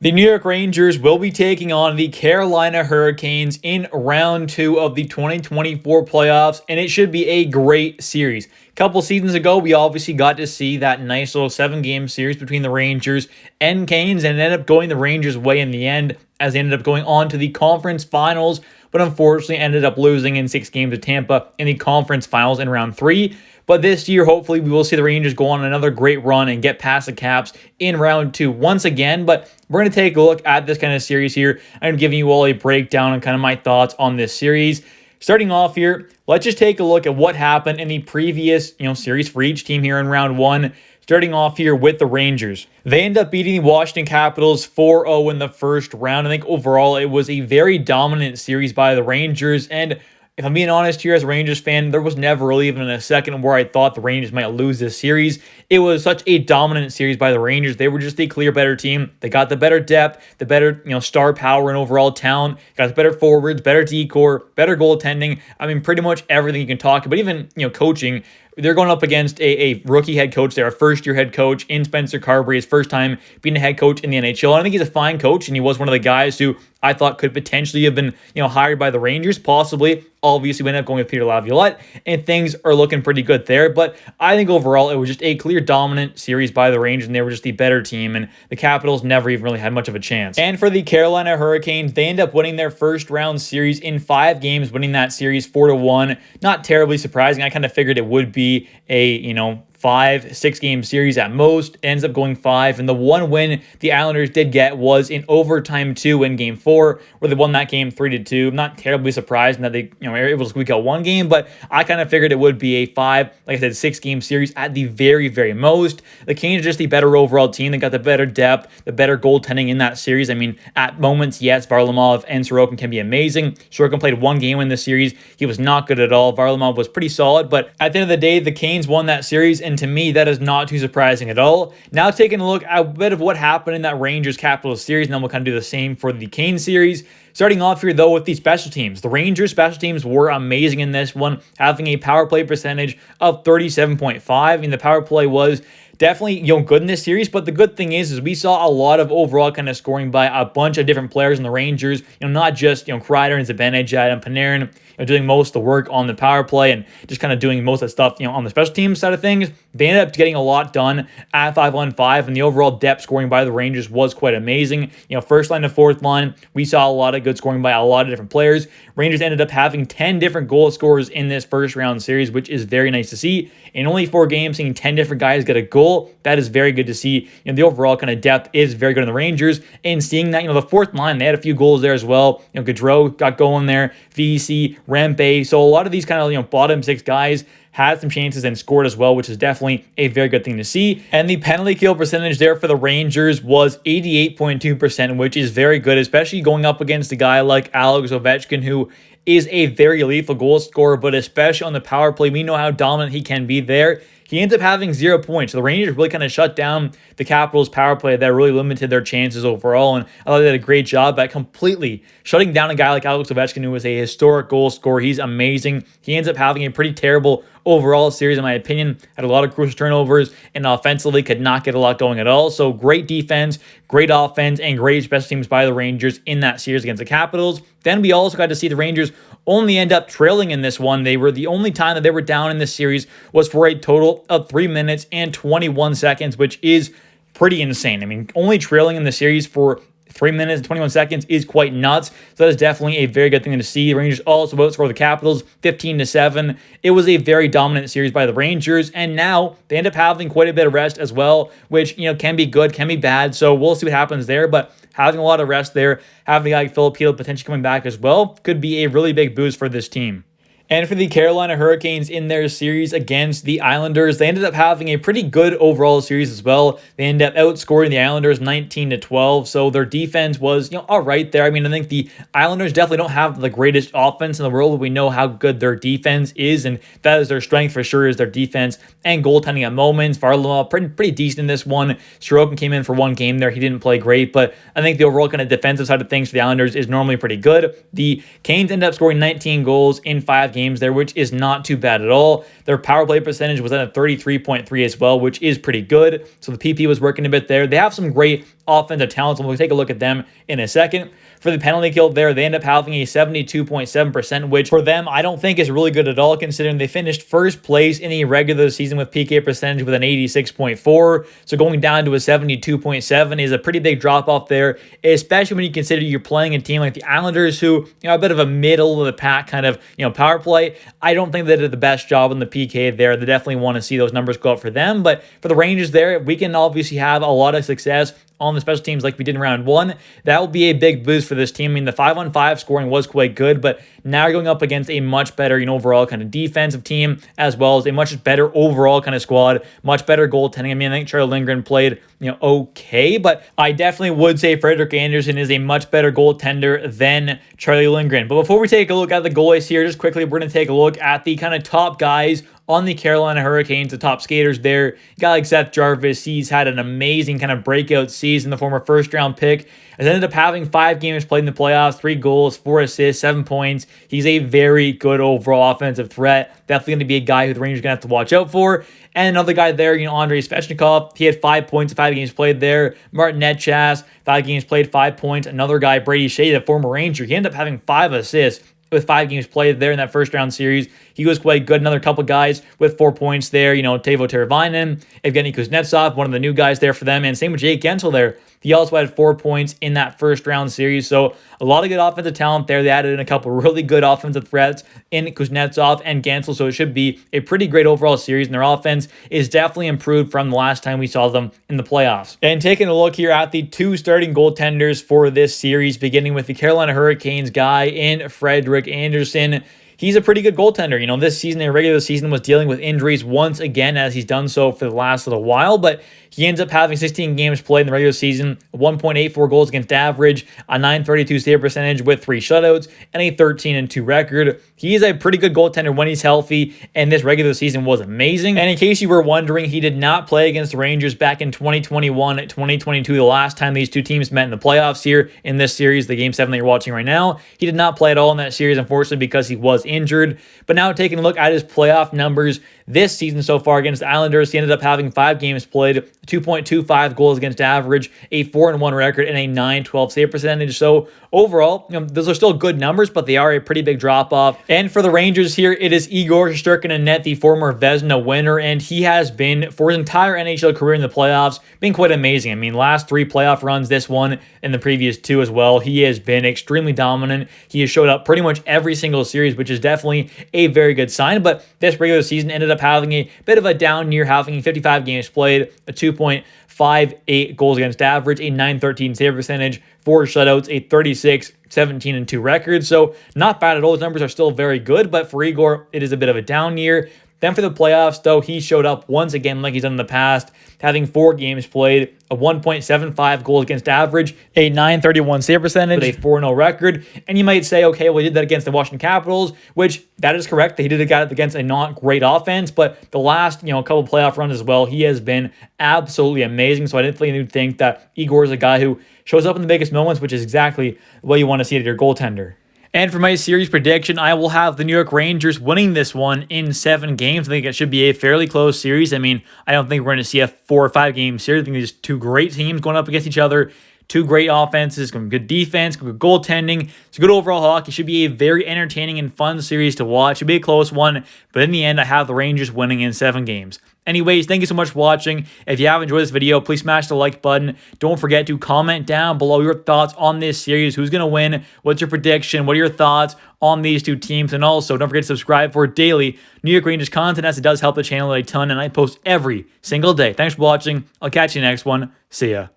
The New York Rangers will be taking on the Carolina Hurricanes in round two of the 2024 playoffs, and it should be a great series. A couple seasons ago, we obviously got to see that nice little 7-game series between the Rangers and Canes, and it ended up going the Rangers' way in the end, as they ended up going on to the conference finals, but unfortunately ended up losing in 6 games to Tampa in the conference finals in round three. But this year, hopefully, we will see the Rangers go on another great run and get past the Caps in round two once again. But we're going to take a look at this kind of series here. I'm giving you all a breakdown and kind of my thoughts on this series. Starting off here, let's just take a look at what happened in the previous series for each team here in round one. Starting off here with the Rangers. They end up beating the Washington Capitals 4-0 in the first round. I think overall it was a very dominant series by the Rangers, and if I'm being honest here as a Rangers fan, there was never really even a second where I thought the Rangers might lose this series. It was such a dominant series by the Rangers. They were just a clear better team. They got the better depth, the better star power and overall talent, got the better forwards, better decor, better goaltending. I mean, pretty much everything you can talk about. Even coaching. They're going up against a rookie head coach. They're a first-year head coach in Spencer Carberry, his first time being a head coach in the NHL. And I think he's a fine coach, and he was one of the guys who I thought could potentially have been hired by the Rangers, possibly. Obviously, we ended up going with Peter Laviolette, and things are looking pretty good there. But I think overall, it was just a clear dominant series by the Rangers, and they were just the better team, and the Capitals never even really had much of a chance. And for the Carolina Hurricanes, they end up winning their first-round series in 5 games, winning that series 4-1. Not terribly surprising. I kind of figured it would be a 5-6 game series at most. It ends up going 5, and the one win the Islanders did get was in overtime 2 in game 4, where they won that game 3-2. I'm not terribly surprised that they were able to squeak out one game, but I kind of figured it would be a 5, like I said, 6 game series at the very, very most. The Canes are just the better overall team. They got the better depth, the better goaltending in that series. I mean, at moments, yes, Varlamov and Sorokin can be amazing. Sorokin played 1 game in this series. He was not good at all. Varlamov was pretty solid, but at the end of the day, the Canes won that series, and to me, that is not too surprising at all. Now, taking a look at a bit of what happened in that Rangers-Capitals series, and then we'll kind of do the same for the Canes series. Starting off here, though, with the special teams. The Rangers' special teams were amazing in this one, having a power play percentage of 37.5, and the power play was definitely good in this series, but the good thing is we saw a lot of overall kind of scoring by a bunch of different players in the Rangers, not just Kreider and Zibanejad and Panarin doing most of the work on the power play and just kind of doing most of the stuff on the special teams side of things. They ended up getting a lot done at 5-on-5, and the overall depth scoring by the Rangers was quite amazing. First line to fourth line, we saw a lot of good scoring by a lot of different players. Rangers ended up having 10 different goal scorers in this first round series, which is very nice to see. In only 4 games, seeing 10 different guys get a goal, that is very good to see. The overall kind of depth is very good in the Rangers, and seeing that the fourth line, they had a few goals there as well. Gaudreau got going there, VC, Rempe. So a lot of these kind of bottom 6 guys had some chances and scored as well, which is definitely a very good thing to see. And the penalty kill percentage there for the Rangers was 88.2%, which is very good, especially going up against a guy like Alex Ovechkin, who is a very lethal goal scorer, but especially on the power play, we know how dominant he can be there. He ends up having 0 points. So the Rangers really kind of shut down the Capitals' power play that really limited their chances overall. And I thought they did a great job at completely shutting down a guy like Alex Ovechkin, who was a historic goal scorer. He's amazing. He ends up having a pretty terrible overall series, in my opinion. Had a lot of crucial turnovers, and offensively could not get a lot going at all. So great defense, great offense, and great special teams by the Rangers in that series against the Capitals. Then we also got to see the Rangers only end up trailing in this one. They were the only time that they were down in this series was for a total of 3 minutes and 21 seconds, which is pretty insane. I mean, only trailing in the series for 3 minutes and 21 seconds is quite nuts. So that is definitely a very good thing to see. The Rangers also outscored the Capitals 15-7. It was a very dominant series by the Rangers, and now they end up having quite a bit of rest as well, which can be good, can be bad. So we'll see what happens there. But having a lot of rest there, having a guy like Philip Peel potentially coming back as well, could be a really big boost for this team. And for the Carolina Hurricanes in their series against the Islanders, they ended up having a pretty good overall series as well. They ended up outscoring the Islanders 19-12, so their defense was, all right there. I mean, I think the Islanders definitely don't have the greatest offense in the world, but we know how good their defense is, and that is their strength for sure, is their defense and goaltending at moments. Varlamov, pretty decent in this one. Sorokin came in for 1 game there. He didn't play great, but I think the overall kind of defensive side of things for the Islanders is normally pretty good. The Canes ended up scoring 19 goals in 5 games games there, which is not too bad at all. Their power play percentage was at a 33.3 as well, which is pretty good. So the PP was working a bit there. They have some great offensive talents, and we'll take a look at them in a second. For the penalty kill there, they end up having a 72.7%, which for them, I don't think is really good at all, considering they finished first place in the regular season with PK percentage with an 86.4. So going down to a 72.7 is a pretty big drop off there, especially when you consider you're playing a team like the Islanders, who, a bit of a middle of the pack kind of, power play. I don't think they did the best job in the PK there. They definitely want to see those numbers go up for them. But for the Rangers there, we can obviously have a lot of success on the special teams like we did in round one. That will be a big boost for this team. I mean, the 5-on-5 scoring was quite good, but now you're going up against a much better, overall kind of defensive team, as well as a much better overall kind of squad, much better goaltending. I mean, I think Charlie Lindgren played, okay, but I definitely would say Frederik Andersen is a much better goaltender than Charlie Lindgren. But before we take a look at the goalies here, just quickly, we're going to take a look at the kind of top guys on the Carolina Hurricanes, the top skaters there. Guy like Seth Jarvis, he's had an amazing kind of breakout season, the former first-round pick. Has ended up having 5 games played in the playoffs, 3 goals, 4 assists, 7 points. He's a very good overall offensive threat. Definitely going to be a guy who the Rangers are going to have to watch out for. And another guy there, Andrei Svechnikov, he had 5 points in 5 games played there. Martin Netchas, 5 games played, 5 points. Another guy, Brady Shea, the former Ranger, he ended up having 5 assists with 5 games played there in that first round series. He was quite good. Another couple guys with 4 points there. Teuvo Teravainen, Evgeny Kuznetsov, one of the new guys there for them. And same with Jake Gensel there. He also had 4 points in that first round series. So a lot of good offensive talent there. They added in a couple really good offensive threats in Kuznetsov and Gensel. So it should be a pretty great overall series. And their offense is definitely improved from the last time we saw them in the playoffs. And taking a look here at the 2 starting goaltenders for this series, beginning with the Carolina Hurricanes guy in Frederik Andersen. He's a pretty good goaltender. This season, the regular season, was dealing with injuries once again, as he's done so for the last little while, but he ends up having 16 games played in the regular season, 1.84 goals against average, a .932 save percentage with 3 shutouts, and a 13-2 record. He's a pretty good goaltender when he's healthy, and this regular season was amazing. And in case you were wondering, he did not play against the Rangers back in 2021-2022, the last time these two teams met in the playoffs here in this series, the Game 7 that you're watching right now. He did not play at all in that series, unfortunately, because he was injured. But now taking a look at his playoff numbers this season so far against the Islanders, he ended up having 5 games played, 2.25 goals against average, a 4-1 record, and a .912 save percentage. So overall, those are still good numbers, but they are a pretty big drop-off. And for the Rangers here, it is Igor Shesterkin in net, the former Vezina winner, and he has been, for his entire NHL career in the playoffs, been quite amazing. I mean, last 3 playoff runs, this one and the previous 2 as well, he has been extremely dominant. He has showed up pretty much every single series, which is definitely a very good sign. But this regular season ended up having a bit of a down year, having 55 games played, a 2.58 goals against average, a .913 save percentage, 4 shutouts, a 36-17-2 record. So not bad at all. Those numbers are still very good, but for Igor, it is a bit of a down year. Then for the playoffs, though, he showed up once again like he's done in the past, having 4 games played, a 1.75 goals against average, a .931 save percentage, with a 4-0 record. And you might say, okay, well, he did that against the Washington Capitals, which that is correct. He did it against a not great offense, but the last, couple playoff runs as well, he has been absolutely amazing. So I definitely think that Igor is a guy who shows up in the biggest moments, which is exactly what you want to see at your goaltender. And for my series prediction, I will have the New York Rangers winning this one in 7 games. I think it should be a fairly close series. I mean, I don't think we're going to see a 4 or 5 game series. I think these 2 great teams going up against each other. 2 great offenses, good defense, good goaltending. It's good overall hockey. It should be a very entertaining and fun series to watch. It should be a close one, but in the end, I have the Rangers winning in 7 games. Anyways, thank you so much for watching. If you have enjoyed this video, please smash the like button. Don't forget to comment down below your thoughts on this series. Who's going to win? What's your prediction? What are your thoughts on these 2 teams? And also, don't forget to subscribe for daily New York Rangers content, as it does help the channel a ton, and I post every single day. Thanks for watching. I'll catch you next one. See ya.